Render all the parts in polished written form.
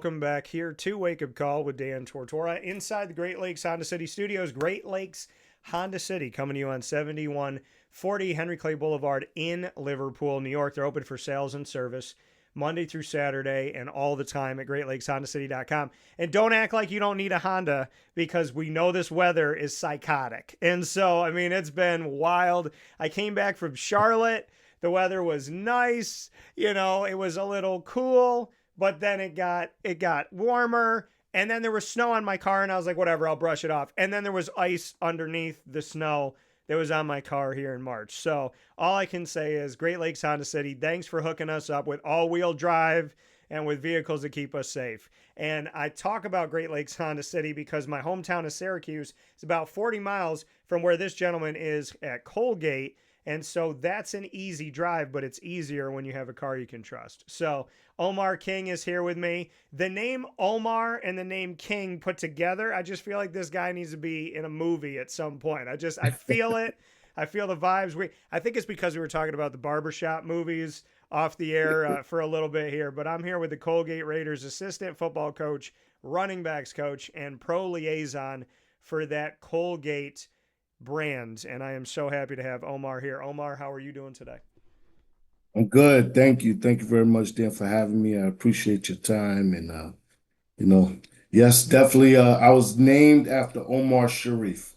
welcome back here to Wake Up Call with Dan Tortora inside the Great Lakes Honda City Studios. Great Lakes Honda City coming to you on 7140 Henry Clay Boulevard in Liverpool, New York. They're open for sales and service Monday through Saturday and all the time at GreatLakesHondaCity.com. And don't act like you don't need a Honda, because we know this weather is psychotic. And so, I mean, it's been wild. I came back from Charlotte. The weather was nice. You know, it was a little cool, but then it got warmer. And then there was snow on my car, and I was like, whatever, I'll brush it off. And then there was ice underneath the snow that was on my car here in March. So all I can say is Great Lakes Honda City, thanks for hooking us up with all-wheel drive and with vehicles that keep us safe. And I talk about Great Lakes Honda City because my hometown of Syracuse is about 40 miles from where this gentleman is at Colgate. And so that's an easy drive, but it's easier when you have a car you can trust. So Omar King is here with me. The name Omar and the name King put together, I just feel like this guy needs to be in a movie at some point. I feel it. I feel the vibes. I think it's because we were talking about the barbershop movies off the air for a little bit here, but I'm here with the Colgate Raiders assistant football coach, running backs coach, and pro liaison for that Colgate brand. And I am so happy to have Omar here. Omar, how are you doing today? I'm good. Thank you. Thank you very much, Dan, for having me. I appreciate your time. And you know, yes, definitely. I was named after Omar Sharif.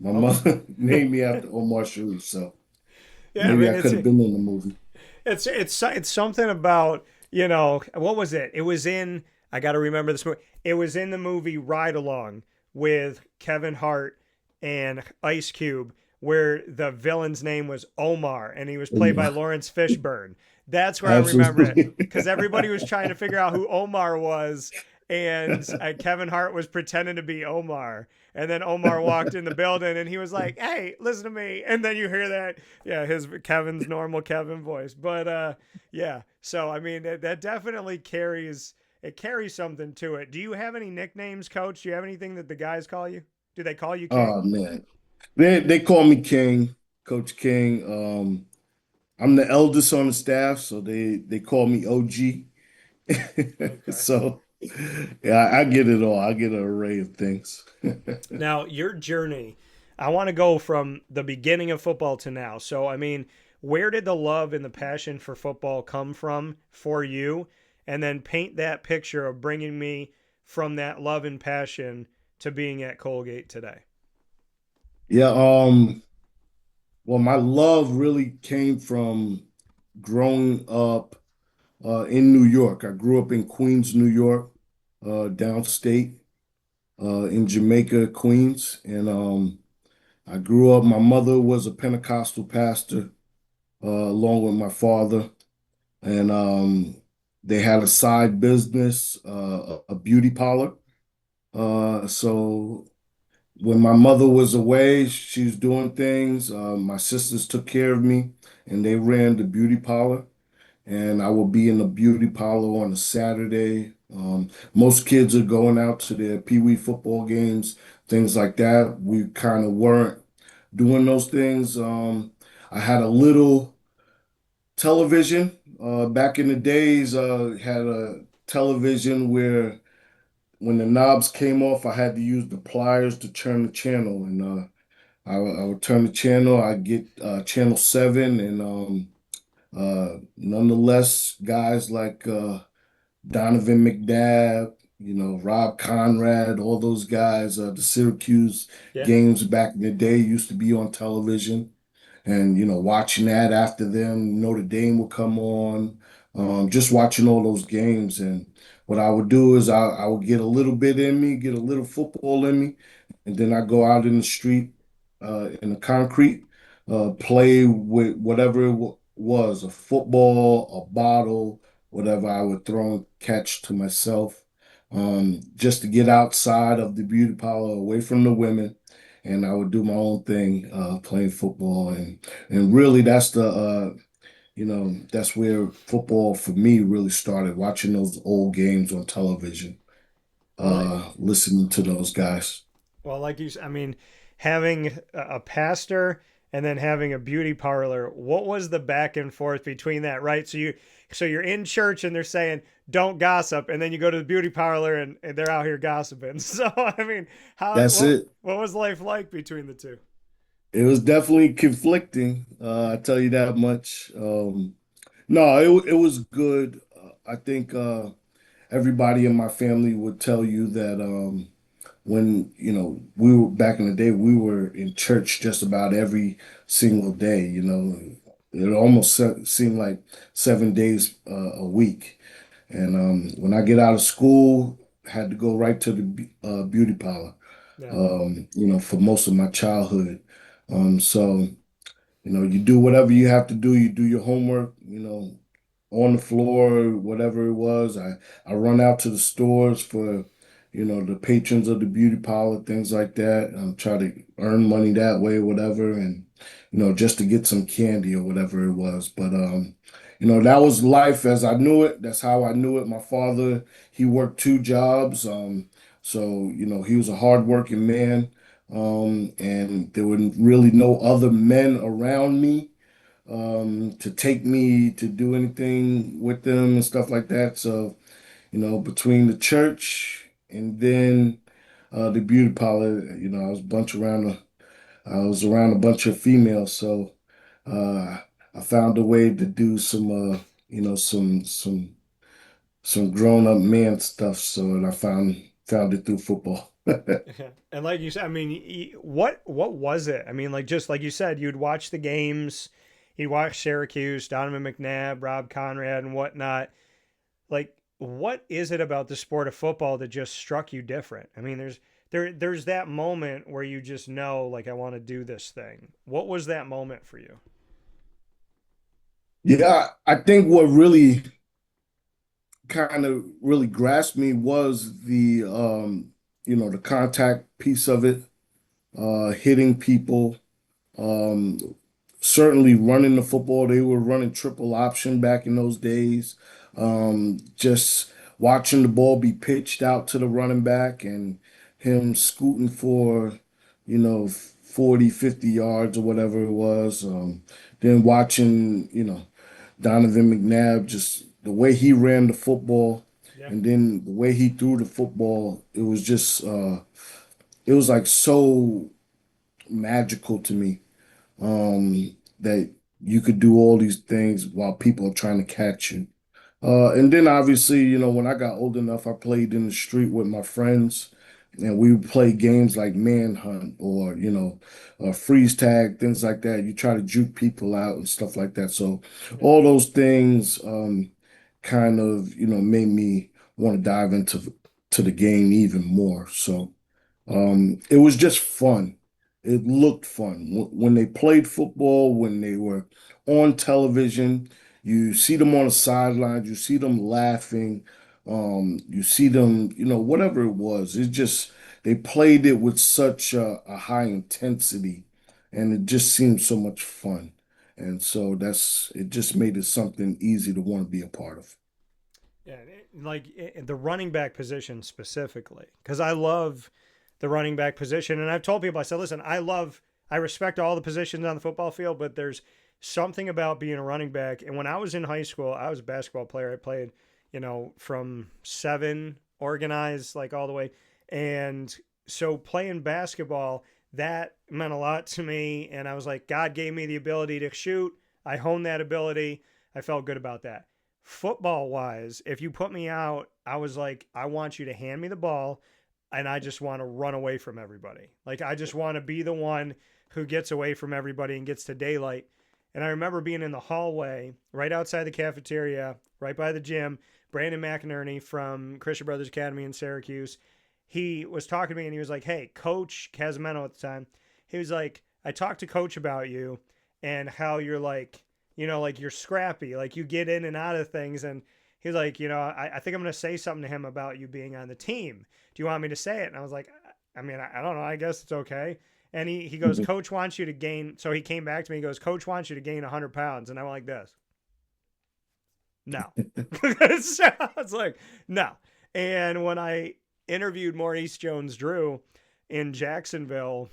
My Okay. mother named me after Omar Sharif, so Yeah, I maybe mean I could have been in the movie. it's something about, you know, what was it? It was in, I got to remember this movie. It was in the movie Ride Along with Kevin Hart and Ice Cube, where the villain's name was Omar and he was played by Omar. Lawrence Fishburne. That's where I remember it, Absolutely. because everybody was trying to figure out who Omar was, and Kevin Hart was pretending to be Omar. And then Omar walked in the building and he was like, "Hey, listen to me." And then you hear that, yeah, his Kevin's normal Kevin voice. But yeah, so I mean, that definitely carries something to it. Do you have any nicknames, Coach? Do you have anything that the guys call you? Do they call you King? Oh man. They call me King, Coach King. I'm the eldest on the staff, so they call me OG. Okay. So yeah, I get it all. I get an array of things. Now, your journey, I want to go from the beginning of football to now. So, I mean, where did the love and the passion for football come from for you? And then paint that picture of bringing me from that love and passion to being at Colgate today. Yeah, well, my love really came from growing up in New York. I grew up in Queens, New York, downstate, in Jamaica, Queens. And I grew up, my mother was a Pentecostal pastor, along with my father. And they had a side business, a beauty parlor. So when my mother was away, she was doing things. My sisters took care of me, and they ran the beauty parlor. And I would be in the beauty parlor on a Saturday. Most kids are going out to their pee-wee football games, things like that. We kind of weren't doing those things. I had a little television back in the days. Had a television where when the knobs came off, I had to use the pliers to turn the channel, and I would turn the channel. I get channel 7, and nonetheless, guys like Donovan McNabb, Rob Conrad, all those guys, the Syracuse Yeah. games back in the day used to be on television. And, watching that after them, Notre Dame would come on, just watching all those games. And what I would do is I would get a little bit in me, get a little football in me, and then I go out in the street, in the concrete, play with whatever was, a football, a bottle, whatever I would throw and catch to myself, just to get outside of the beauty parlor, away from the women. And I would do my own thing, playing football, and really that's where football for me really started, watching those old games on television, Well, listening to those guys. like you, I mean, having a pastor and then having a beauty parlor. What was the back and forth between that, right? So you're in church and they're saying don't gossip, and then you go to the beauty parlor and they're out here gossiping. So I mean, how That's it. what was life like between the two? It was definitely conflicting. I tell you that much. No, it was good. I think everybody in my family would tell you that when we were back in the day, we were in church just about every single day. It almost seemed like 7 days a week. And when I get out of school, I had to go right to the beauty parlor. Yeah. For most of my childhood. So you do whatever you have to do. You do your homework, on the floor, whatever it was. I run out to the stores for, the patrons of the beauty parlor, things like that. Try to earn money that way, whatever, and just to get some candy or whatever it was. But that was life as I knew it. That's how I knew it. My father, he worked two jobs. So he was a hardworking man. And there were really no other men around me to take me to do anything with them and stuff like that. So, between the church and then the beauty parlor, I was around a bunch of females. So uh, I found a way to do some, some grown up man stuff. So and I found it through football. And like you said, I mean, what was it? I mean, like just like you said, you'd watch the games, you'd watch Syracuse, Donovan McNabb, Rob Conrad, and whatnot. Like, what is it about the sport of football that just struck you different? I mean, there's that moment where you just know, like, I want to do this thing. What was that moment for you? Yeah, I think what kind of really grasped me was the contact piece of it, hitting people, um, certainly running the football. They were running triple option back in those days. Just watching the ball be pitched out to the running back and him scooting for, 40, 50 yards or whatever it was. Then watching, Donovan McNabb, just the way he ran the football Yeah. and then the way he threw the football, it was like so magical to me that you could do all these things while people are trying to catch you. And then obviously, when I got old enough, I played in the street with my friends, and we would play games like Manhunt or freeze tag, things like that. You try to juke people out and stuff like that. So Yeah. all those things kind of made me want to dive into to the game even more. So. It was just fun. It looked fun. When they played football, when they were on television, you see them on the sidelines, you see them laughing, you see them, whatever it was. It just, they played it with such a high intensity and it just seemed so much fun. And so it just made it something easy to want to be a part of. Yeah, the running back position specifically, because I love the running back position, and I've told people, I said, listen, I respect all the positions on the football field, but there's something about being a running back. And when I was in high school, I was a basketball player. I played, from seven organized, like all the way, and so playing basketball that meant a lot to me, and I was like, God gave me the ability to shoot. I honed that ability. I felt good about that. Football wise, if you put me out, I was like, I want you to hand me the ball and I just want to run away from everybody. Like, I just want to be the one who gets away from everybody and gets to daylight. And I remember being in the hallway right outside the cafeteria, right by the gym. Brandon McInerney from Christian Brothers Academy in Syracuse, he was talking to me and he was like, hey, Coach Casamento at the time, he was like, I talked to Coach about you and how you're like, like you're scrappy, like you get in and out of things. And he's like, I think I'm going to say something to him about you being on the team. Do you want me to say it? And I was like, I mean, I don't know. I guess it's okay. And he goes, Coach wants you to gain. So he came back to me. He goes, Coach wants you to gain 100 pounds. And I went like this. No. So I was like, no. And when I interviewed Maurice Jones-Drew in Jacksonville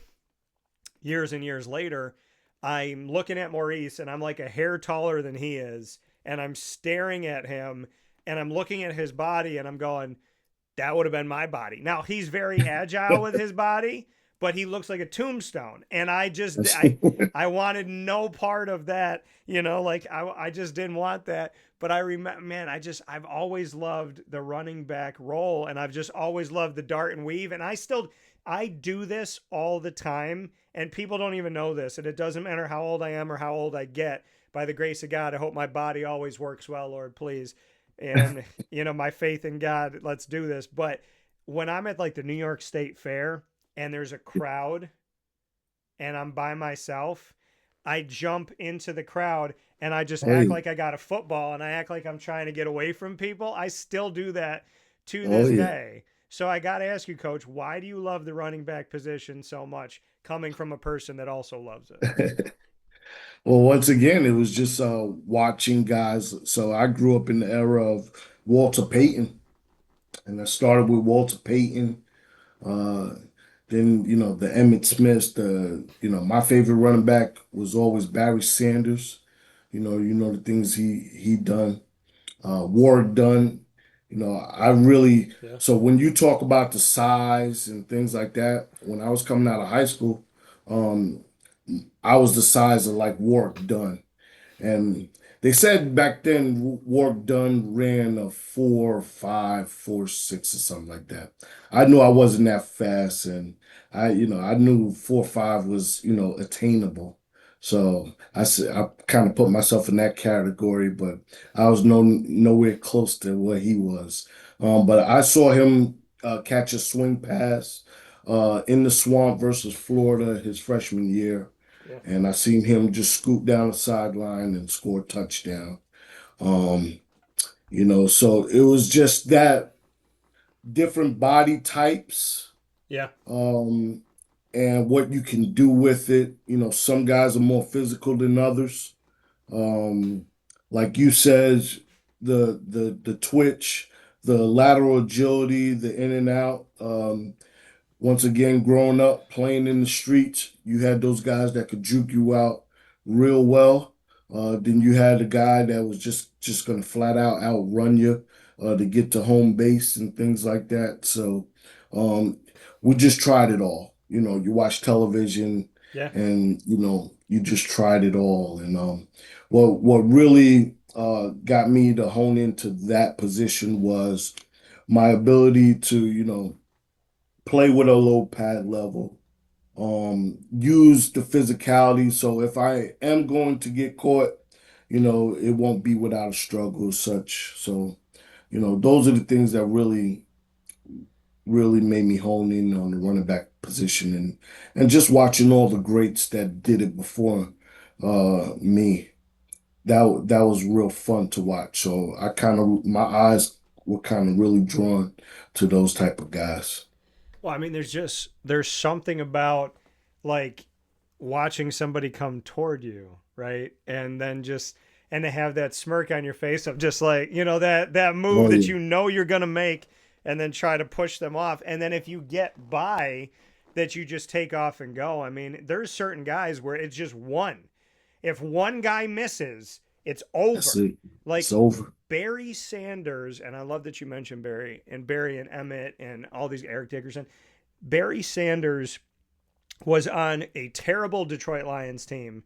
years and years later, I'm looking at Maurice and I'm like a hair taller than he is. And I'm staring at him and I'm looking at his body and I'm going, that would have been my body. Now he's very agile with his body, but he looks like a tombstone. And That's I wanted no part of that, like I just didn't want that. But I remember, man, I've always loved the running back role and I've just always loved the dart and weave. And I do this all the time and people don't even know this. And it doesn't matter how old I am or how old I get. By the grace of God, I hope my body always works well, Lord, please. And, my faith in God, let's do this. But when I'm at like the New York State Fair and there's a crowd and I'm by myself, I jump into the crowd and I just oh act yeah, like I got a football and I act like I'm trying to get away from people. I still do that to oh this yeah. day. So I got to ask you, Coach, why do you love the running back position so much coming from a person that also loves it? Well, once again, it was just watching guys. So I grew up in the era of Walter Payton, and I started with Walter Payton. Uh, then the Emmett Smiths. My favorite running back was always Barry Sanders. The things he done. Warwick Dunn. I really. Yeah. So when you talk about the size and things like that, when I was coming out of high school, um, I was the size of like Warwick Dunn. And they said back then Warwick Dunn ran a 4.5, 4.6 or something like that. I knew I wasn't that fast, and I knew 4.5 was, attainable. So I kind of put myself in that category, but I was nowhere close to what he was. But I saw him catch a swing pass in the swamp versus Florida his freshman year, Yeah. and I seen him just scoot down the sideline and score a touchdown. Um, so it was just that different body types, Yeah. um, and what you can do with it. Some guys are more physical than others. Um, like you said, the twitch, the lateral agility, the in and out. Once again, growing up playing in the streets, you had those guys that could juke you out real well. Then you had a guy that was just gonna flat out outrun you to get to home base and things like that. So um, we just tried it all. You watch television Yeah. and you just tried it all. And what really got me to hone into that position was my ability to play with a low pad level, use the physicality. So if I am going to get caught, it won't be without a struggle as such. So, those are the things that really made me hone in on the running back position, and just watching all the greats that did it before me. That was real fun to watch. So my eyes were kind of really drawn to those type of guys. Well, I mean, there's something about like watching somebody come toward you, right? And then and to have that smirk on your face of just like, that move Oh that yeah, you're gonna make and then try to push them off. And then if you get by that you just take off and go. I mean, there's certain guys where it's just one. If one guy misses, it's that's over. it. It's Like over. Barry Sanders, and I love that you mentioned Barry and Emmett and all these Eric Dickerson. Barry Sanders was on a terrible Detroit Lions team,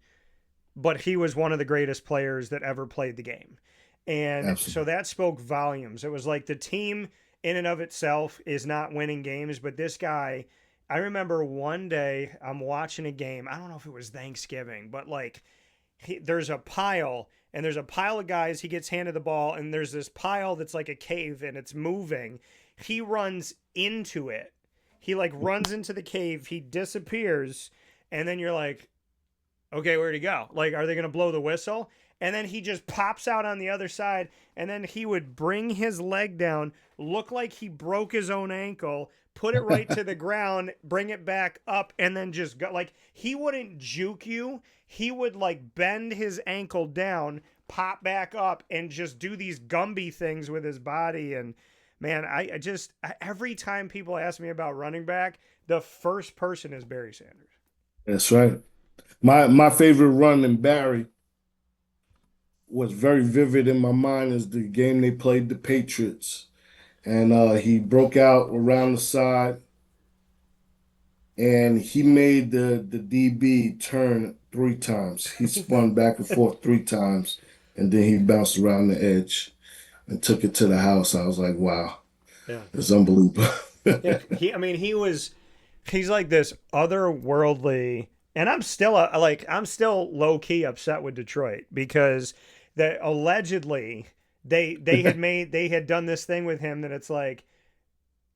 but he was one of the greatest players that ever played the game. And so Absolutely. that spoke volumes. It was like the team in and of itself is not winning games, but this guy, I remember one day I'm watching a game. I don't know if it was Thanksgiving, but like there's a pile and there's a pile of guys. He gets handed the ball and there's this pile that's like a cave and it's moving. He runs into it. He like runs into the cave. He disappears. And then you're like, okay, where'd he go? Like, are they going to blow the whistle? And then he just pops out on the other side. And then he would bring his leg down, look like he broke his own ankle, put it right to the ground, bring it back up, and then just go. Like, he wouldn't juke you. He would, like, bend his ankle down, pop back up, and just do these Gumby things with his body. And, man, every time people ask me about running back, the first person is Barry Sanders. That's right. My favorite run in Barry was very vivid in my mind is the game they played the Patriots. And he broke out around the side and he made the DB turn 3 times. He spun back and forth 3 times and then he bounced around the edge and took it to the house. I was like, wow, Yeah. it's unbelievable. Yeah. I mean, he's like this otherworldly, and I'm still low key upset with Detroit because that allegedly they had done this thing with him that it's like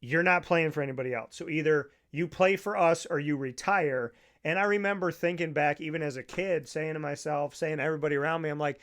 you're not playing for anybody else. So either you play for us or you retire. And I remember thinking back, even as a kid, saying to myself, saying to everybody around me, I'm like,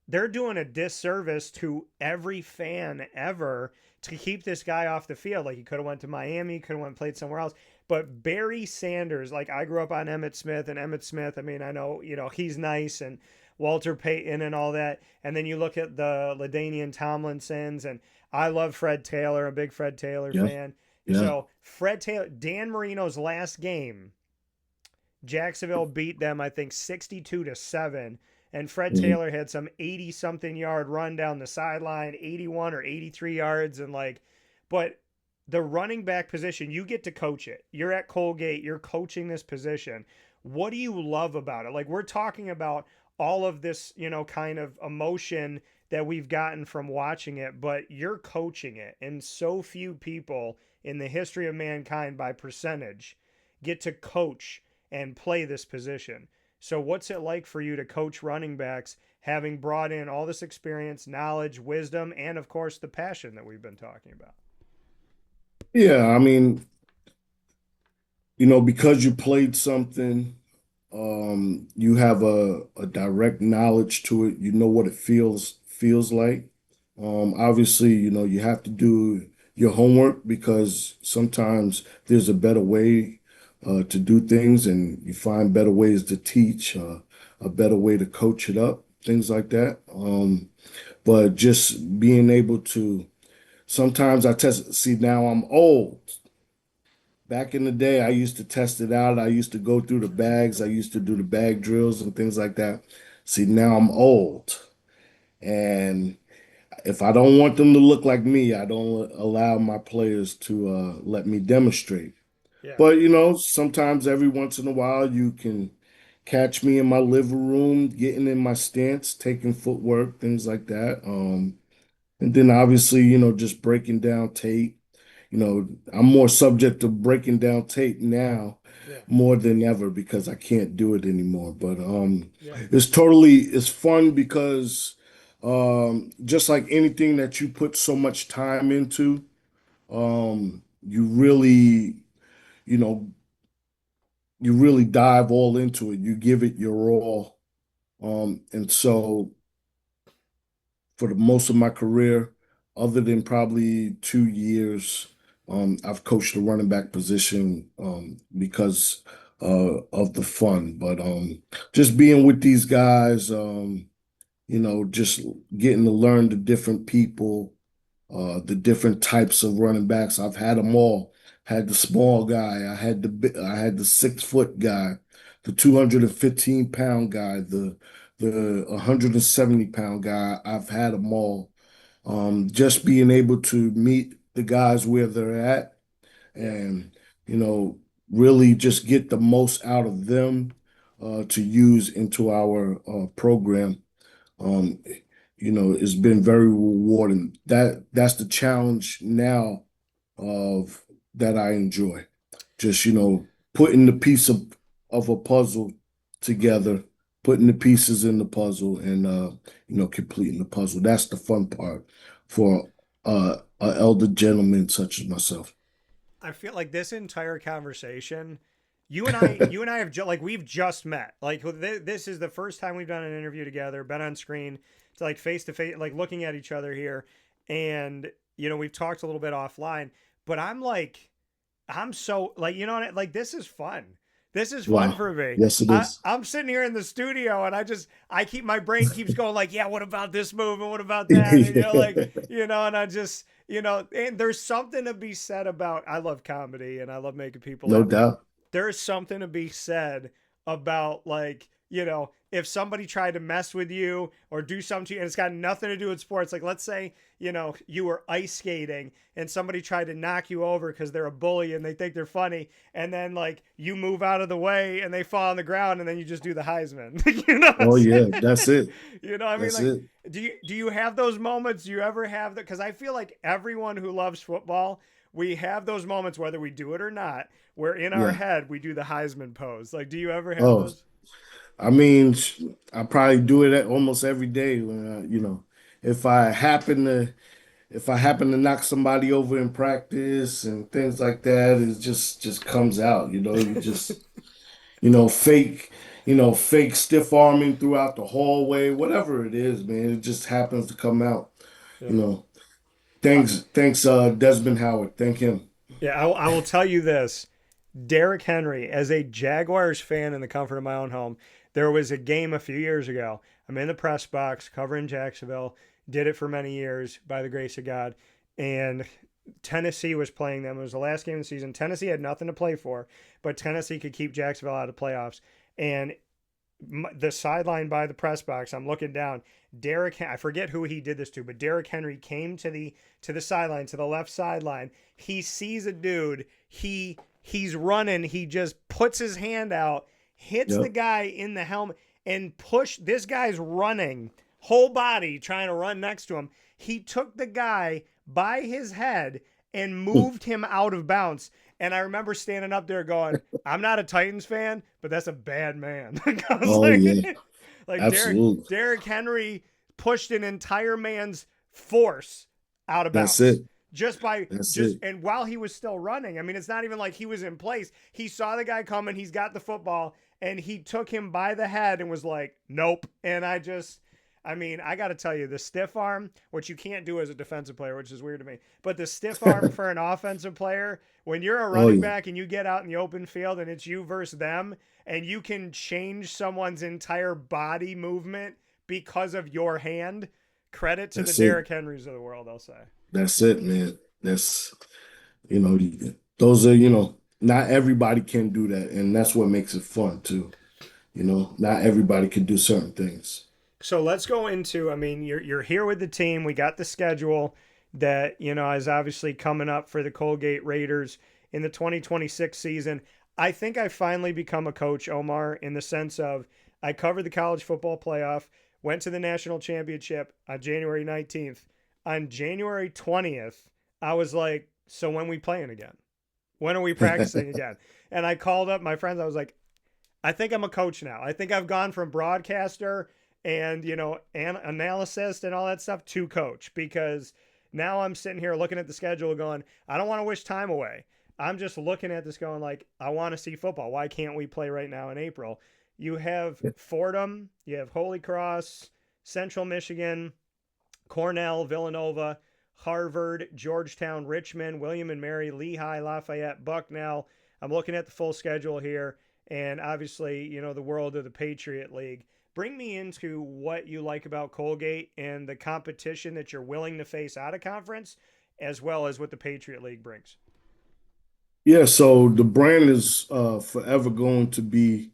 they're doing a disservice to every fan ever to keep this guy off the field. Like he could have went to Miami, could have went and played somewhere else. But Barry Sanders, like I grew up on Emmitt Smith, and Emmitt Smith, I mean, I know, he's nice, and Walter Payton and all that. And then you look at the LaDainian Tomlinsons, and I love Fred Taylor, a big Fred Taylor Yeah, fan. yeah. So Fred Taylor, Dan Marino's last game, Jacksonville beat them, I think, 62-7. And Fred Mhm. Taylor had some 80 something yard run down the sideline, 81 or 83 yards. And like, but the running back position, you get to coach it. You're at Colgate, you're coaching this position. What do you love about it? Like, we're talking about all of this, kind of emotion that we've gotten from watching it, but you're coaching it. And so few people in the history of mankind by percentage get to coach and play this position. So, what's it like for you to coach running backs, having brought in all this experience, knowledge, wisdom, and of course, the passion that we've been talking about? Yeah, I mean, because you played something, you have a direct knowledge to it. You know what it feels like. Obviously, you have to do your homework because sometimes there's a better way to do things, and you find better ways to teach, a better way to coach it up, things like that. But just being able to sometimes I test. See, now I'm old. Back in the day, I used to test it out. I used to go through the bags. I used to do the bag drills and things like that. See, now I'm old. And if I don't want them to look like me, I don't allow my players to let me demonstrate. Yeah, But, sometimes every once in a while, you can catch me in my living room, getting in my stance, taking footwork, things like that. And then obviously, just breaking down tape. I'm more subject to breaking down tape now yeah, more than ever because I can't do it anymore. But yeah, it's fun because just like anything that you put so much time into, you really, you know, you really dive all into it. You give it your all. And so for the most of my career, other than probably 2 years. I've coached the running back position because of the fun, but just being with these guys, just getting to learn the different people, the different types of running backs. I've had them all. Had the small guy, I had the 6 foot guy, the 215 pound guy, the 170 pound guy. I've had them all. Just being able to meet the guys where they're at yeah. and, you know, really just get the most out of them to use into our program. Um, it's been very rewarding. That's the challenge now of that I enjoy. Just, putting the piece of a puzzle together, putting the pieces in the puzzle and completing the puzzle. That's the fun part for an elder gentleman such as myself. I feel like this entire conversation, you and I have like we've just met. Like this is the first time we've done an interview together, been on screen, to like face to face, like looking at each other here, and we've talked a little bit offline. But I'm so like like this is fun. This is fun Wow. for me. Yes, it I, is. I'm sitting here in the studio and I keep my brain keeps going like, yeah, what about this move and what about that? And Yeah. and I just, and there's something to be said about I love comedy and I love making people No laugh. doubt. There's something to be said about like, if somebody tried to mess with you or do something to you, and it's got nothing to do with sports. Like, let's say, you were ice skating and somebody tried to knock you over because they're a bully and they think they're funny. And then, like, you move out of the way and they fall on the ground and then you just do the Heisman. You know what I'm Oh saying? yeah, that's it. I mean, That's like, it. do you have those moments? Do you ever have that? Because I feel like everyone who loves football, we have those moments, whether we do it or not, where in our Yeah. head we do the Heisman pose. Like, do you ever have Oh, those? I mean, I probably do it almost every day when if I happen to if I happen to knock somebody over in practice and things like that, it just comes out. You just fake fake stiff arming throughout the hallway, whatever it is, man. It just happens to come out. You Yeah. know, Uh, thanks, Desmond Howard. Thank him. yeah, I will tell you this. Derrick Henry, as a Jaguars fan in the comfort of my own home, there was a game a few years ago. I'm in the press box covering Jacksonville, did it for many years by the grace of God. And Tennessee was playing them. It was the last game of the season. Tennessee had nothing to play for, but Tennessee could keep Jacksonville out of the playoffs. And the sideline by the press box, I'm looking down. I forget who he did this to, but Derrick Henry came to the sideline, to the left sideline. He sees a dude. He's running. He just puts his hand out, hits the Yep. guy in the helmet, and this guy's running, whole body trying to run next to him. He took the guy by his head and moved him out of bounds. And I remember standing up there going, I'm not a Titans fan, but that's a bad man. I was Oh yeah, like absolutely. Derrick Henry pushed an entire man's force out of That's bounds it. just by That's just it. and while he was still running. I mean, it's not even like he was in place. He saw the guy coming, he's got the football, and he took him by the head and was like, nope. And I mean, I got to tell you, the stiff arm, which you can't do as a defensive player, which is weird to me, but the stiff arm for an offensive player, when you're a Oh running yeah, back and you get out in the open field and it's you versus them, and you can change someone's entire body movement because of your hand, credit to the that's it. Derrick Henrys of the world, I'll say. That's it, man. That's you know, those are not everybody can do that, and that's what makes it fun too. Not everybody can do certain things. So let's go into. I mean, you're here with the team. We got the schedule that is obviously coming up for the Colgate Raiders in the 2026 season. I think I finally become a coach, Omar, in the sense of I covered the college football playoff, went to the national championship on January 19th. On January 20th, I was like, so when we playing again? When are we practicing again? And I called up my friends. I was like, I think I'm a coach now. I think I've gone from broadcaster and analyst and all that stuff to coach, because now I'm sitting here looking at the schedule going, I don't want to wish time away. I'm just looking at this going like, I want to see football. Why can't we play right now in April? You have Fordham, you have Holy Cross, Central Michigan, Cornell, Villanova, Harvard, Georgetown, Richmond, William and Mary, Lehigh, Lafayette, Bucknell. I'm looking at the full schedule here, and obviously, the world of the Patriot League. Bring me into what you like about Colgate and the competition that you're willing to face out of conference, as well as what the Patriot League brings. Yeah, so the brand is forever going to be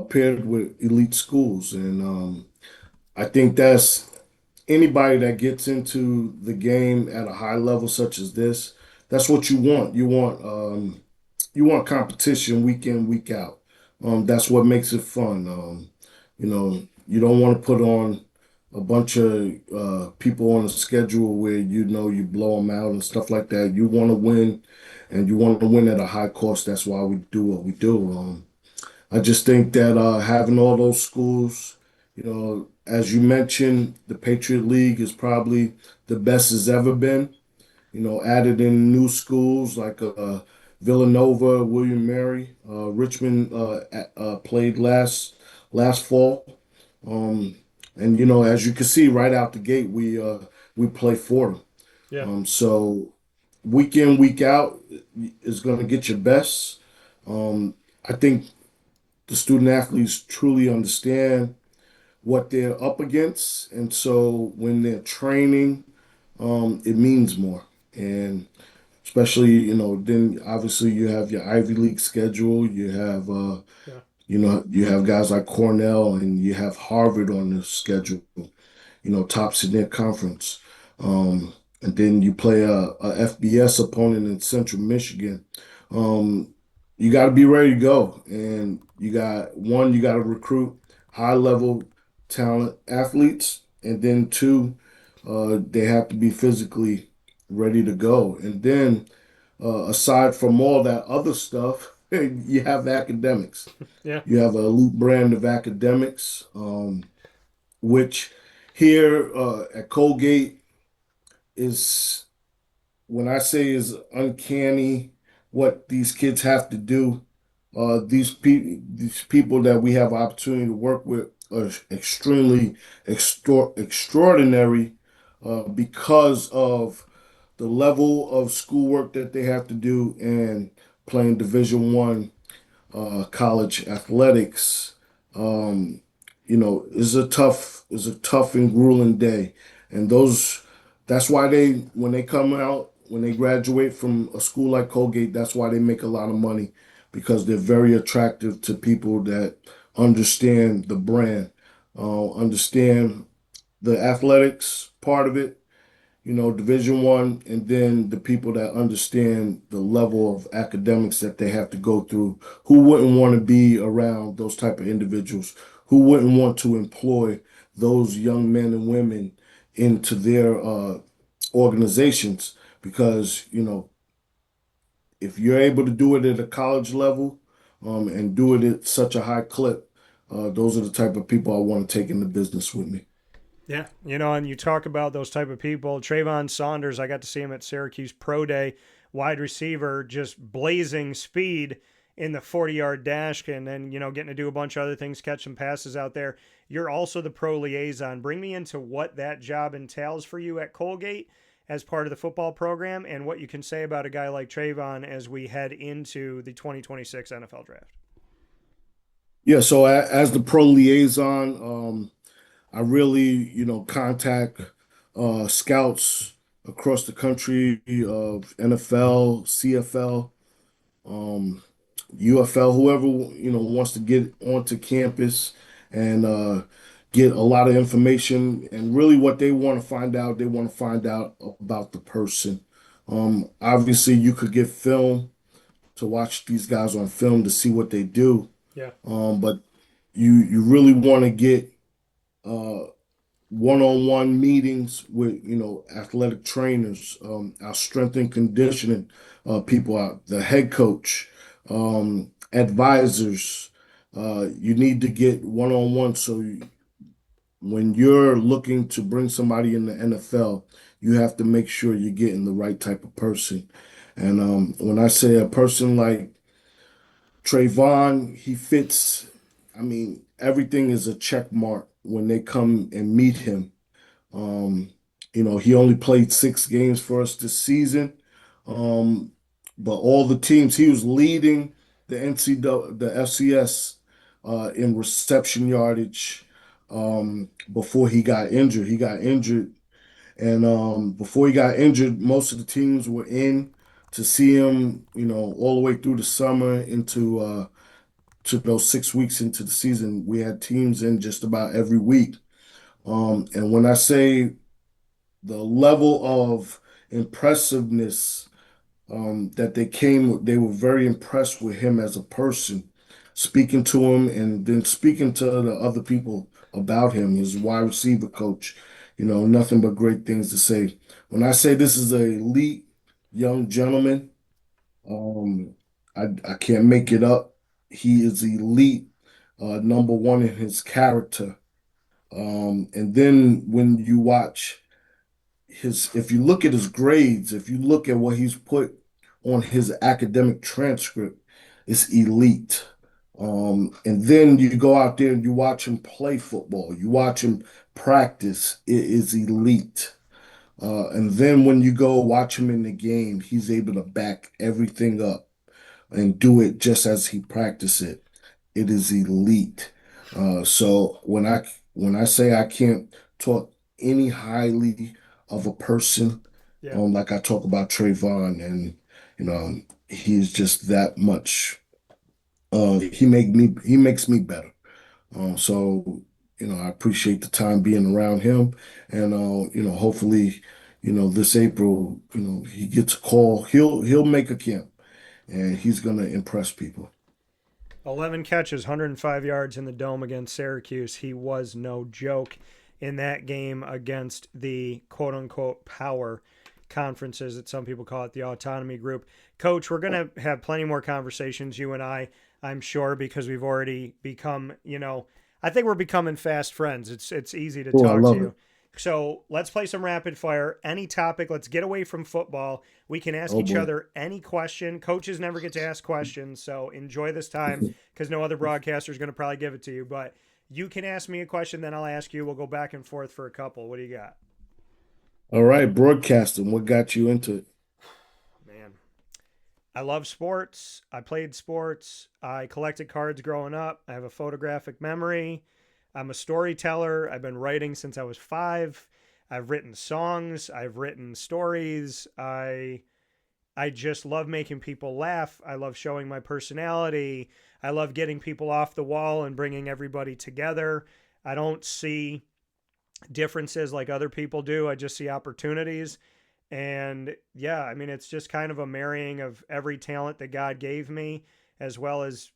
paired with elite schools, and I think that's anybody that gets into the game at a high level such as this. That's what you want. You want competition week in, week out. That's what makes it fun. You don't want to put on a bunch of people on a schedule where you blow them out and stuff like that. You want to win, and you want to win at a high cost. That's why we do what we do. I just think that having all those schools, as you mentioned, the Patriot League is probably the best it's ever been. Added in new schools like Villanova, William Mary, Richmond played last fall, um, and as you can see right out the gate, we play for them. Yeah. So week in, week out is going to get your best. I think the student athletes truly understand what they're up against, and so when they're training, it means more. And especially, then obviously you have your Ivy League schedule, you have Yeah. You know, you have guys like Cornell and you have Harvard on the schedule, tops in their conference. And then you play a FBS opponent in Central Michigan. Um, you got to be ready to go. And you got to recruit high level talent athletes. And then two, they have to be physically ready to go. And then, aside from all that other stuff, you have academics. Yeah. You have an elite brand of academics, which here at Colgate is when I say is uncanny what these kids have to do. These people that we have opportunity to work with are extremely extraordinary because of the level of schoolwork that they have to do and playing Division 1 college athletics. Um, is a tough and grueling day, and that's why when they come out when they graduate from a school like Colgate, that's why they make a lot of money because they're very attractive to people that understand the brand, understand the athletics part of it, Division 1, and then the people that understand the level of academics that they have to go through. Who wouldn't want to be around those type of individuals? Who wouldn't want to employ those young men and women into their organizations? Because, if you're able to do it at a college level, and do it at such a high clip, those are the type of people I want to take into business with me. Yeah, and you talk about those type of people. Treyvhon Saunders, I got to see him at Syracuse Pro Day, wide receiver, just blazing speed in the 40-yard dash, and then getting to do a bunch of other things, catch some passes out there. You're also the pro liaison. Bring me into what that job entails for you at Colgate as part of the football program, and what you can say about a guy like Treyvhon as we head into the 2026 NFL draft. Yeah, so as the pro liaison, I really, contact scouts across the country of NFL, CFL, um, UFL, whoever, wants to get onto campus and get a lot of information. And really what they want to find out about the person. Obviously, you could get film to watch these guys on film to see what they do. Yeah. But you really want to get uh, one-on-one meetings with athletic trainers, our strength and conditioning people, out the head coach, advisors. You need to get one-on-one. When you're looking to bring somebody in the NFL, you have to make sure you're getting the right type of person. And when I say a person like Treyvhon, he fits. I mean, everything is a check mark when they come and meet him. um, he only played 6 games for us this season. Um, but all the teams, he was leading the NCAA, the FCS, in reception yardage, before he got injured. He got injured, and before he got injured, most of the teams were in to see him, all the way through the summer into to those 6 weeks into the season. We had teams in just about every week. And when I say the level of impressiveness, that they were very impressed with him as a person, speaking to him and then speaking to the other people about him, his wide receiver coach, nothing but great things to say. When I say this is an elite young gentleman, um, I can't make it up. He is elite, number one in his character. And then when you watch if you look at his grades, if you look at what he's put on his academic transcript, it's elite. And then you go out there and you watch him play football, you watch him practice, it is elite. And then when you go watch him in the game, he's able to back everything up and do it just as he practiced it. It is elite. So when I say I can't talk any highly of a person, Yeah. like I talk about Treyvhon, and he's just that much. He makes me better. So, I appreciate the time being around him. And hopefully, this April, he gets a call. He'll make a camp and he's gonna impress people. 11 catches, 105 yards in the dome against Syracuse. He was no joke in that game against the quote unquote power conferences that some people call it, the autonomy group. Coach, we're going to have plenty more conversations, you and I'm sure, because we've already become, I think we're becoming fast friends. It's easy to Oh, I talk to love it. you. So let's play some rapid fire. Any topic. Let's get away from football. We can ask Oh each boy. other any question. Coaches never get to ask questions, so enjoy this time because no other broadcaster is going to probably give it to you. But you can ask me a question, then I'll ask you. We'll go back and forth for a couple. What do you got? All right, broadcasting. What got you into it? Man, I love sports. I played sports. I collected cards growing up. I have a photographic memory. I'm a storyteller. I've been writing since I was 5. I've written songs. I've written stories. I just love making people laugh. I love showing my personality. I love getting people off the wall and bringing everybody together. I don't see differences like other people do. I just see opportunities. And yeah, I mean, it's just kind of a marrying of every talent that God gave me, as well as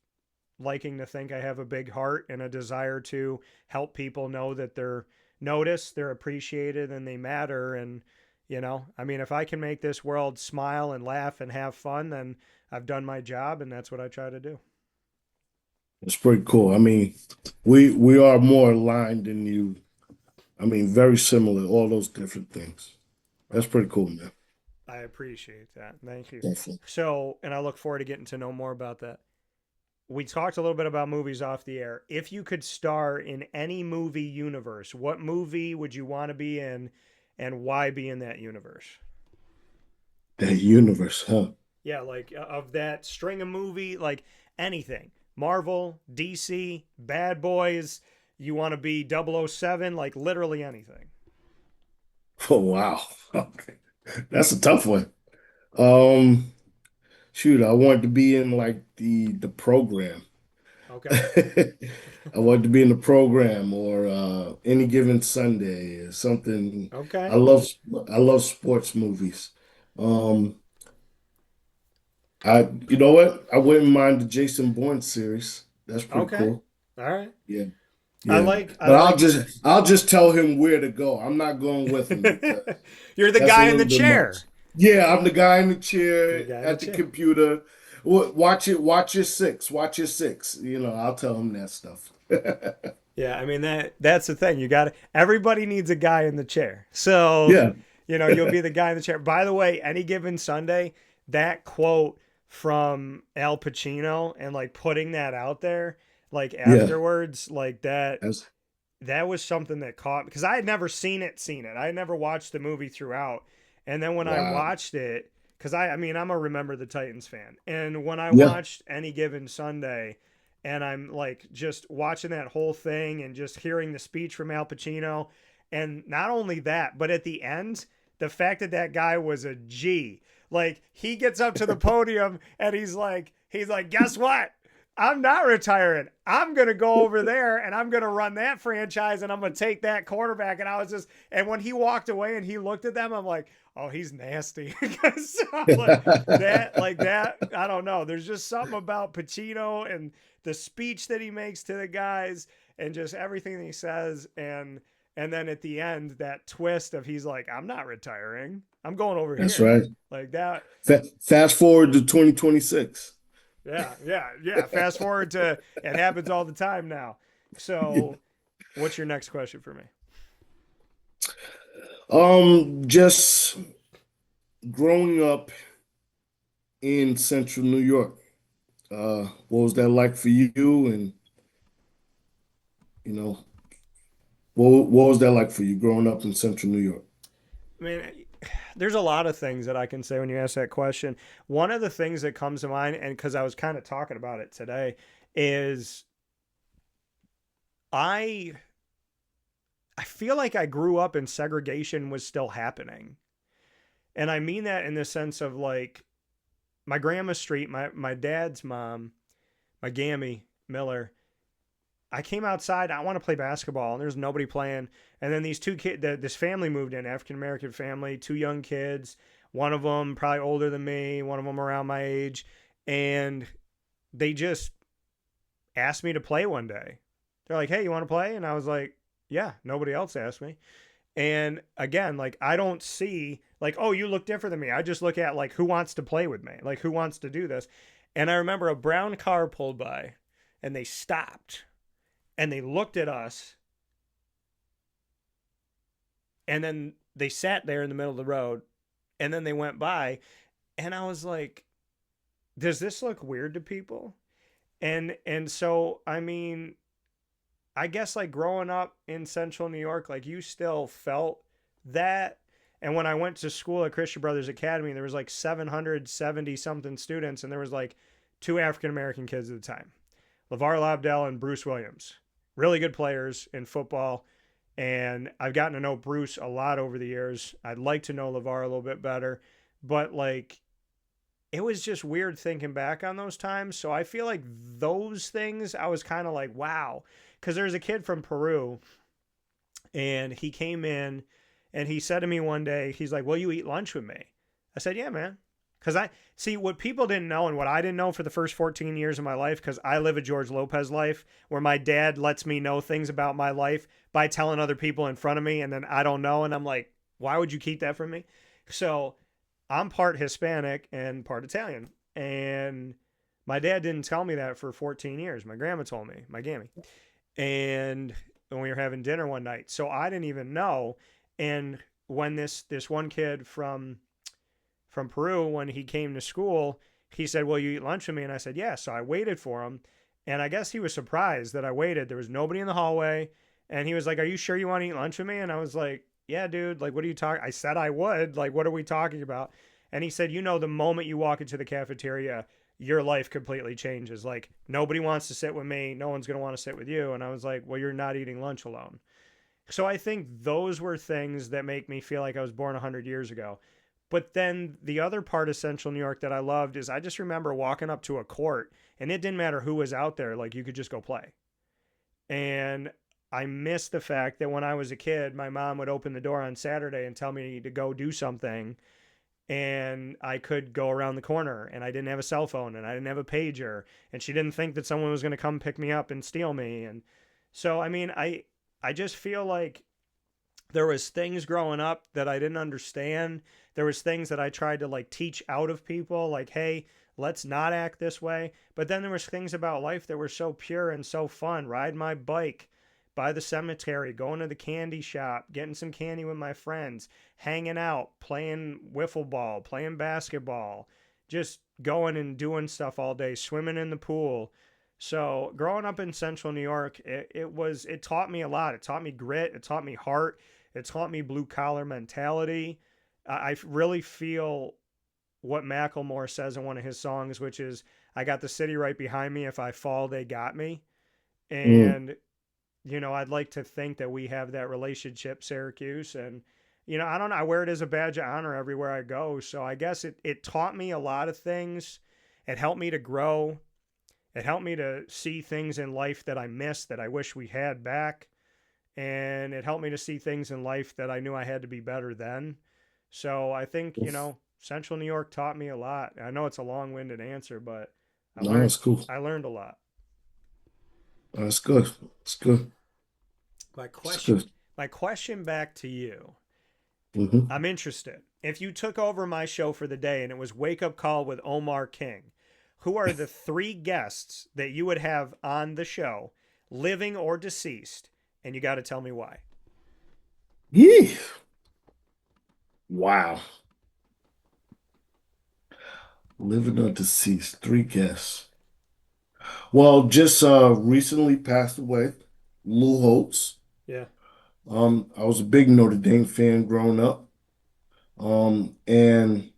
liking to think I have a big heart and a desire to help people know that they're noticed, they're appreciated, and they matter. And, I mean, if I can make this world smile and laugh and have fun, then I've done my job, and that's what I try to do. It's pretty cool. I mean, we are more aligned than you. I mean, very similar, all those different things. That's pretty cool, man. I appreciate that. Thank you. Definitely. So, and I look forward to getting to know more about that. We talked a little bit about movies off the air. If you could star in any movie universe, what movie would you want to be in and why be in that universe? That universe, huh? Yeah, like of that string of movie, like anything. Marvel, DC, Bad Boys, you want to be 007, like literally anything. Oh, wow. Okay. That's a tough one. Um, Shoot, I wanted to be in like the program. Okay. I wanted to be in the program or any given Sunday or something. I Okay. love I love sports movies. Um, you know what? I wouldn't mind the Jason Bourne series. That's pretty Okay. cool. All right. Yeah, I yeah. like I But like I'll just tell him where to go. I'm not going with him because You're the that's a guy in the little bit much. chair. Yeah, I'm the guy in the You're the chair guy in the at the chair. computer. Watch it. Watch your six. Watch your six. I'll tell him that stuff. Yeah, I mean that's the thing. You got to everybody needs a guy in the chair. So, Yeah. you'll be the guy in the chair. By the way, any given Sunday, that quote from Al Pacino and like putting that out there like Yeah. afterwards, like That's that was something that caught because I had never seen it. I had never watched the movie throughout. And then when I wow. watched it, because I mean, I'm a Remember the Titans fan. And when I Yeah. watched Any Given Sunday, and I'm like just watching that whole thing and just hearing the speech from Al Pacino. And not only that, but at the end, the fact that that guy was a G. Like he gets up to the podium and he's like, guess what? I'm not retiring. I'm going to go over there and I'm going to run that franchise and I'm going to take that quarterback. And I was just, and when he walked away and he looked at them, I'm like, oh, he's nasty. So like that, I don't know. There's just something about Pacino and the speech that he makes to the guys and just everything that he says. And then at the end, that twist of he's like, I'm not retiring. I'm going over That's here. right. Like that. Fast forward to 2026. Yeah, yeah, yeah. Fast forward to it happens all the time now. So, what's your next question for me? Just growing up in central New York, what was that like for you? And you know, what was that like for you growing up in central New York? I mean, there's a lot of things that I can say when you ask that question. One of the things that comes to mind, and because I was kind of talking about it today, is I I feel like I grew up and segregation was still happening. And I mean that in the sense of like my grandma street, my dad's mom, my gammy Miller. I came outside. I want to play basketball, and there's nobody playing. And then these two kids, this family moved in, African American family, two young kids. One of them probably older than me, one of them around my age, and they just asked me to play one day. They're like, "Hey, you want to play?" And I was like, "Yeah." Nobody else asked me. And again, like I don't see like, "Oh, you look different than me." I just look at like who wants to play with me, like who wants to do this. And I remember a brown car pulled by, and they stopped and they looked at us, and then they sat there in the middle of the road, and then they went by, and I was like, does this look weird to people? And so I mean, I guess like growing up in central New York, like you still felt that. And when I went to school at Christian Brothers Academy, there was like 770 something students, and there was like two African American kids at the time, LeVar Lobdell and Bruce Williams, really good players in football. And I've gotten to know Bruce a lot over the years. I'd like to know LeVar a little bit better, but like it was just weird thinking back on those times. So I feel like those things I was kind of like, wow. Because there's a kid from Peru, and he came in and he said to me one day, he's like, "Will you eat lunch with me?" I said, "Yeah, man." Because I see what people didn't know and what I didn't know for the first 14 years of my life, because I live a George Lopez life where my dad lets me know things about my life by telling other people in front of me, and then I don't know. And I'm like, why would you keep that from me? So I'm part Hispanic and part Italian. And my dad didn't tell me that for 14 years. My grandma told me, my gammy. And when we were having dinner one night. So I didn't even know. And when this one kid from Peru, when he came to school, he said, "Will you eat lunch with me?" And I said, "Yeah." So I waited for him. And I guess he was surprised that I waited. There was nobody in the hallway. And he was like, "Are you sure you want to eat lunch with me?" And I was like, "Yeah, dude. Like, what are you talking?" I said I would. Like, what are we talking about? And he said, the moment you walk into the cafeteria, your life completely changes. Like, nobody wants to sit with me. No one's going to want to sit with you. And I was like, well, you're not eating lunch alone. So I think those were things that make me feel like I was born 100 years ago. But then the other part of Central New York that I loved is I just remember walking up to a court, and it didn't matter who was out there. Like, you could just go play. And I miss the fact that when I was a kid, my mom would open the door on Saturday and tell me to go do something, and I could go around the corner, and I didn't have a cell phone, and I didn't have a pager, and she didn't think that someone was going to come pick me up and steal me. And so I mean, I just feel like there was things growing up that I didn't understand. There was things that I tried to like teach out of people, like, hey, let's not act this way. But then there was things about life that were so pure and so fun. Ride my bike by the cemetery, going to the candy shop, getting some candy with my friends, hanging out, playing wiffle ball, playing basketball, just going and doing stuff all day, swimming in the pool. So growing up in central New York, it taught me a lot. It taught me grit. It taught me heart. It taught me blue collar mentality. I really feel what Macklemore says in one of his songs, which is, "I got the city right behind me. If I fall, they got me." Mm. And I'd like to think that we have that relationship, Syracuse. And I don't know. I wear it as a badge of honor everywhere I go. So I guess it taught me a lot of things. It helped me to grow. It helped me to see things in life that I missed that I wish we had back. And it helped me to see things in life that I knew I had to be better then. So I think, Central New York taught me a lot. I know it's a long-winded answer, but I No, learned it's cool. I learned a lot. That's good. It's good. My It's question good. my question back to you. Hmm. I'm interested. If you took over my show for the day and it was Wake Up Call with Omar King, who are the three guests that you would have on the show, living or deceased? And you got to tell me why. Yeah. Wow. Living or deceased. Three guests. Well, just recently passed away, Lou Holtz. Yeah. I was a big Notre Dame fan growing up. And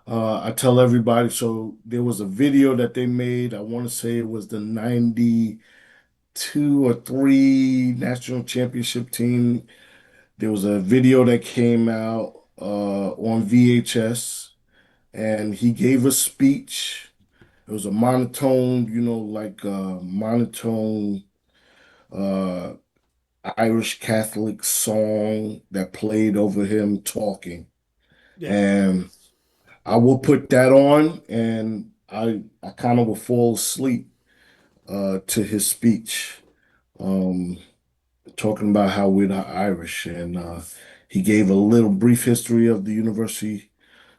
I tell everybody, so there was a video that they made. I want to say it was the 92 or 3 national championship team. There was a video that came out on VHS, and he gave a speech. it was a monotone, like monotone uh Irish Catholic song that played over him talking. Yeah. And I will put that on and I kind of will fall asleep to his speech. Um Talking about how we're the Irish and he gave a little brief history of the University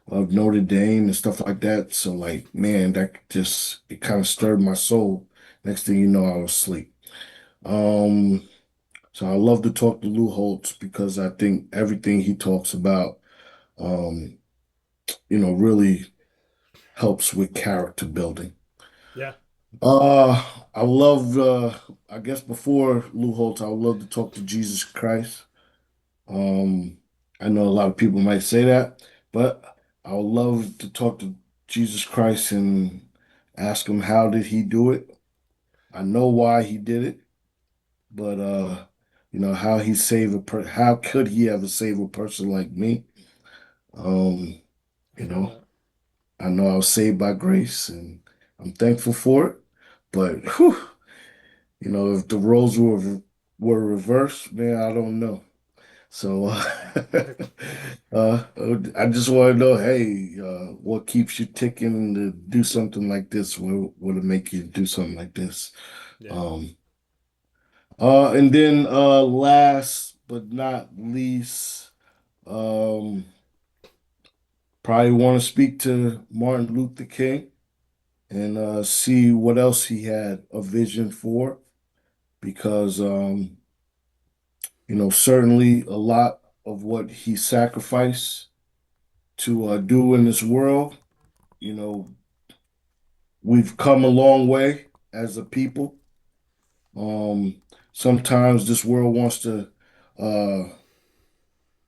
of Notre Dame and stuff like that. So like, man, that just it kind of stirred my soul. Next thing you know, I was asleep. Um, so I love to talk to Lou Holtz because I think everything he talks about, um, really helps with character building. Yeah. Uh, I love, I guess before Lou Holtz, I would love to talk to Jesus Christ. Um, I know a lot of people might say that, but I would love to talk to Jesus Christ and ask him how did he do it? I know why he did it, but how he saved how could he ever save a person like me? Um, I you hear know, that. I know I was saved by grace and I'm thankful for it. But whew, if the roles were reversed, man, I don't know. So I just want to know, hey, what keeps you ticking to do something like this? What would make you do something like this? Yeah. Um, and then last but not least, um, probably want to speak to Martin Luther King and see what else he had a vision for, because certainly a lot of what he sacrificed to do in this world. You know, we've come a long way as a people. Um, Sometimes this world wants to, uh,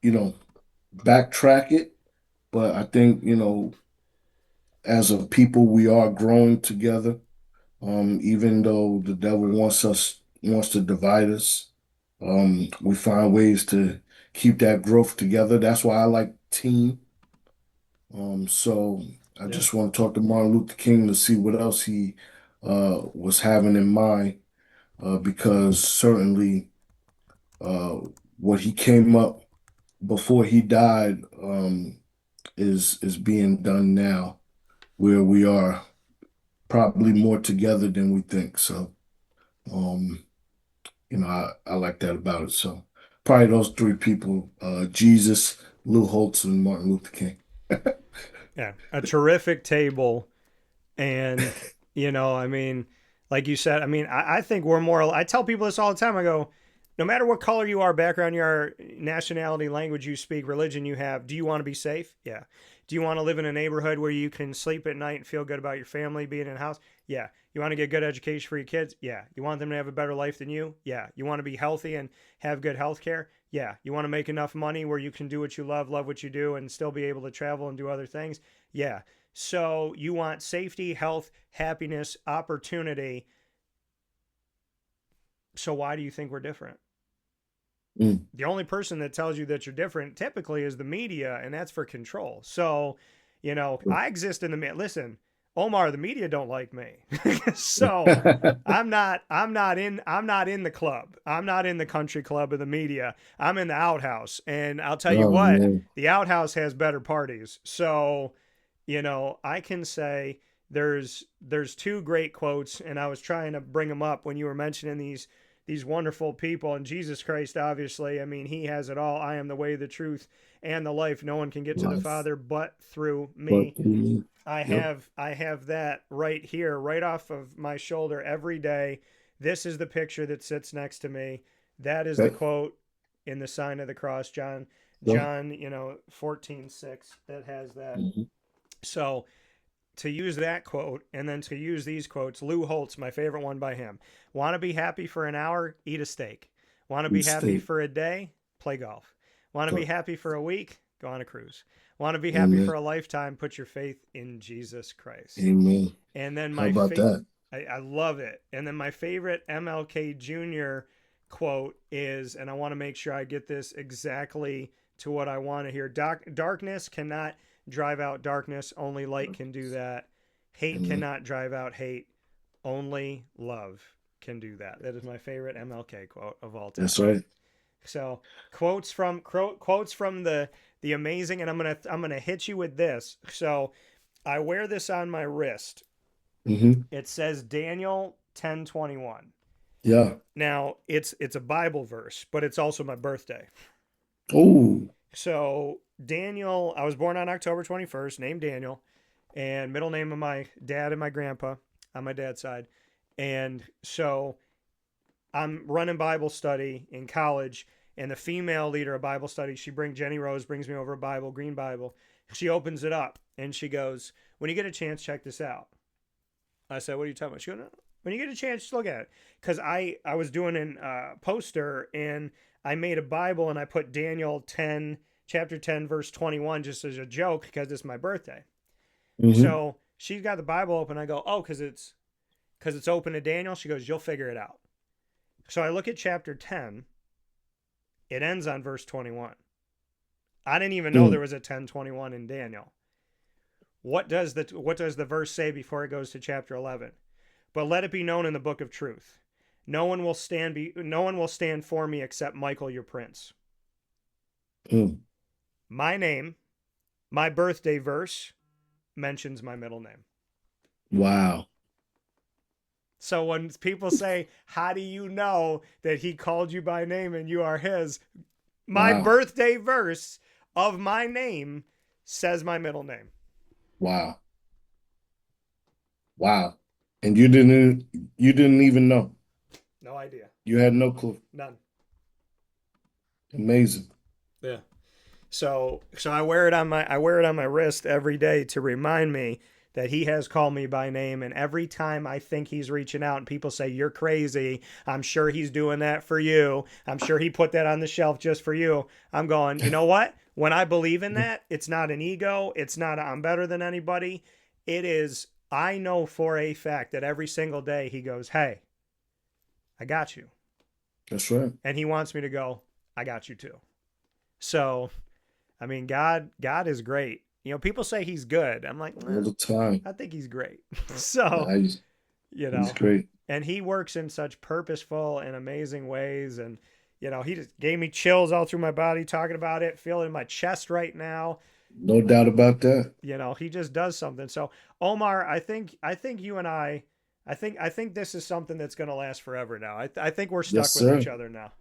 you know, backtrack it, but I think, as a people, we are growing together. Even though the devil wants to divide us, we find ways to keep that growth together. That's why I like team. So I Yeah. just want to talk to Martin Luther King to see what else he was having in mind, because certainly uh, what he came up before he died is being done now, where we are probably more together than we think. So, um, I like that about it. So probably those three people: Jesus, Lou Holtz, and Martin Luther King. Yeah. A terrific table. And, I mean, like you said, I mean, I think we're more, I tell people this all the time. I go, no matter what color you are, background you are, nationality, language you speak, religion you have, do you want to be safe? Yeah. Do you want to live in a neighborhood where you can sleep at night and feel good about your family being in a house? Yeah. You want to get good education for your kids? Yeah. You want them to have a better life than you? Yeah. You want to be healthy and have good health care? Yeah. You want to make enough money where you can do what you love what you do, and still be able to travel and do other things? Yeah. So you want safety, health, happiness, opportunity. So why do you think we're different? Mm. The only person that tells you that you're different typically is the media, and that's for control. So, I exist in the media. Listen, Omar, the media don't like me. So I'm not in the club. I'm not in the country club of the media. I'm in the outhouse. And I'll tell you Oh what, man. the outhouse has better parties. So, I can say there's two great quotes, and I was trying to bring them up when you were mentioning these wonderful people, and Jesus Christ, obviously. I mean, he has it all. I am the way, the truth, and the life. No one can get to the Life. Father but through But me. mm, I yep. have I have that right here, right off of my shoulder every day. This is the picture that sits next to me. That is the Okay. quote in the sign of the cross, John. Go. John, 14:6, that has that. Mhm. So to use that quote and then to use these quotes, Lou Holtz, my favorite one by him. Want to be happy for an hour? Eat a steak. Want to You be happy stay. for a day? Play golf. Want to be Go. happy for a week? Go on a cruise. Want to be happy for Amen. a lifetime? Put your faith in Jesus Christ. Amen. And then How about that? I love it. And then my favorite MLK Jr. quote is, and I want to make sure I get this exactly to what I want to hear. Darkness cannot drive out darkness. Only light can do that. Hate cannot drive out hate. Only love can do that. That is my favorite MLK quote of all time. That's right. So quotes from the amazing, and I'm gonna hit you with this. So I wear this on my wrist. It says Daniel 10:21. Yeah. Now it's a Bible verse, but it's also my birthday. Oh. So Daniel, I was born on October 21st, named Daniel, and middle name of my dad and my grandpa on my dad's side. And so I'm running Bible study in college, and the female leader of Bible study, Jenny Rose brings me over a Bible, green Bible. She opens it up and she goes, "When you get a chance, check this out." I said, "What are you talking about?" She goes, "No, when you get a chance, just look at it." Because I was doing a poster, and I made a Bible, and I put Daniel 10, chapter 10, verse 21, just as a joke, because it's my birthday. So she's got the Bible open. I go, "Oh, because it's open to Daniel." She goes, "You'll figure it out." So I look at chapter 10. It ends on verse 21. I didn't even know there was a 10:21 in Daniel. What does the verse say before it goes to chapter 11? "But let it be known in the book of truth, no one will stand for me except Michael your prince." My name, my birthday verse mentions my middle name. Wow. So when people say, "How do you know that he called you by name and you are his?" My birthday verse of my name says my middle name. Wow. Wow. And you didn't even know. No idea. You had no clue. None. Amazing. Yeah. So I wear it on my wrist every day to remind me that he has called me by name. And every time I think he's reaching out and people say, "You're crazy," I'm sure he's doing that for you. I'm sure he put that on the shelf just for you. I'm going, you know what? When I believe in that, it's not an ego. It's not I'm better than anybody. It is, I know for a fact that every single day he goes, "Hey, I got you." That's right. And he wants me to go, "I got you too." So, I mean, God is great. You know, people say he's good. I'm like, all the time. I think he's great. So, He's great. And he works in such purposeful and amazing ways. And, you know, he just gave me chills all through my body talking about it, feeling my chest right now. No doubt about that. You know, he just does something. So, Omar, I think you and I think this is something that's going to last forever now. I think we're stuck with each other now.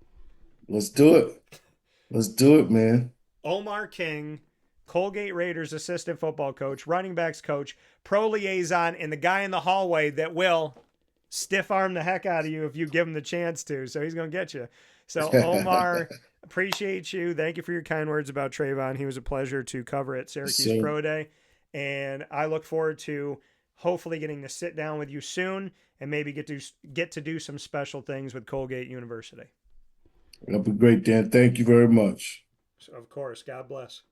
Let's do it. Let's do it, man. Omar King, Colgate Raiders assistant football coach, running backs coach, pro liaison, and the guy in the hallway that will stiff arm the heck out of you if you give him the chance to. So he's going to get you. So Omar, appreciate you. Thank you for your kind words about Treyvhon. He was a pleasure to cover at Syracuse Pro Day. And I look forward to hopefully getting to sit down with you soon and maybe get to do some special things with Colgate University. That'll be great, Dan. Thank you very much. So, of course. God bless.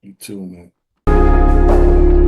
You too, man.